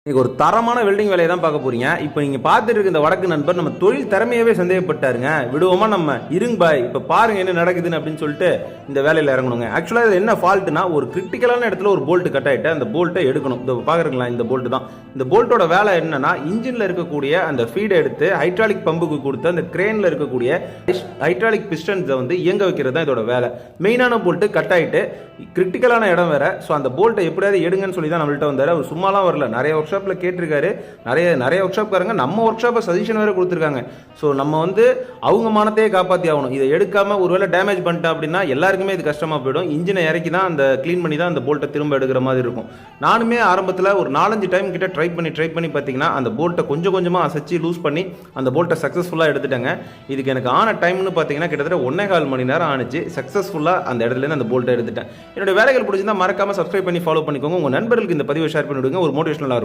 இன்னைக்கு ஒரு தரமான வெல்டிங் வேலையை தான் பார்க்க போறீங்க. இப்போ நீங்க பார்த்துட்டு இருக்க இந்த வடக்கு நண்பர் நம்ம தொழில் திறமையவே சந்தேகப்பட்டாருங்க. விடுவோமா நம்ம இருங்க பாய் இப்போ பாருங்க என்ன நடக்குதுன்னு அப்படின்னு சொல்லிட்டு இந்த வேலையில் இறங்கணுங்க. ஆக்சுவலாக இது என்ன ஃபால்ட்னா, ஒரு கிரிட்டிக்கலான இடத்துல ஒரு போல்ட் கட் ஆகிட்டு அந்த போல்ட்டை எடுக்கணும். இந்த பார்க்குறீங்களா, இந்த போல்ட் தான். இந்த போல்ட்டோட வேலை என்னன்னா, இன்ஜினில் இருக்கக்கூடிய அந்த ஃபீடை எடுத்து ஹைட்ராலிக் பம்புக்கு கொடுத்து அந்த கிரேனில் இருக்கக்கூடிய ஹைட்ராலிக் பிஸ்டன்ஸை வந்து இயங்க வைக்கிறது தான் இதோட வேலை. மெயினான போல்ட்டு கட் ஆகிட்டு கிரிட்டிக்கலான இடம் வேற. ஸோ அந்த போல்ட்டை எப்படியாவது எடுங்கன்னு சொல்லி தான் நம்மள்ட்ட வந்தார். அவர் சும்மாலாம் வரல, நிறைய ஒர்க் ஷாப்பில் கேட்டிருக்காரு. நிறைய ஒர்க் ஷாப்காரங்க நம்ம ஒர்க் ஷாப்பை சஜஷன் வேறு கொடுத்துருக்காங்க. ஸோ நம்ம வந்து அவங்க மானத்தையே காப்பாற்றி ஆகணும். இதை எடுக்காமல் ஒருவேளை டேமேஜ் பண்ணிட்டா அப்படின்னா எல்லாருக்குமே இது கஷ்டமாக போயிடும். இன்ஜினை இறக்கி தான் அந்த க்ளீன் பண்ணி தான் அந்த போல்ட்டை திரும்ப எடுக்கிற மாதிரி இருக்கும். நானுமே ஆரம்பத்தில் ஒரு 4-5 டைம் கிட்ட ட்ரை பண்ணி பார்த்தீங்கன்னா அந்த போல்ட்டை கொஞ்சம் கொஞ்சமாக அசைச்சு லூஸ் பண்ணி அந்த போல்ட்டை சக்ஸஸ்ஃபுல்லாக எடுத்துட்டாங்க. இதுக்கு எனக்கு ஆன டைம்னு பார்த்தீங்கன்னா கிட்டத்தட்ட 1.25 மணி நேரம் ஆனிச்சு. சக்ஸஸ்ஃபுல்லாக அந்த இடத்துலேருந்து அந்த போல்ட்டை எடுத்துட்டேன். என்னோட வேலைகள் பிடிச்சிருந்தா மறக்காம சப்ஸ்கிரைப் பண்ணி ஃபாலோ பண்ணிக்கோங்க. உங்கள் நண்பர்களுக்கு இந்த பதிவை ஷேர் பண்ணி விடுங்க. ஒரு மோட்டிவேஷனலாக இருக்கும்.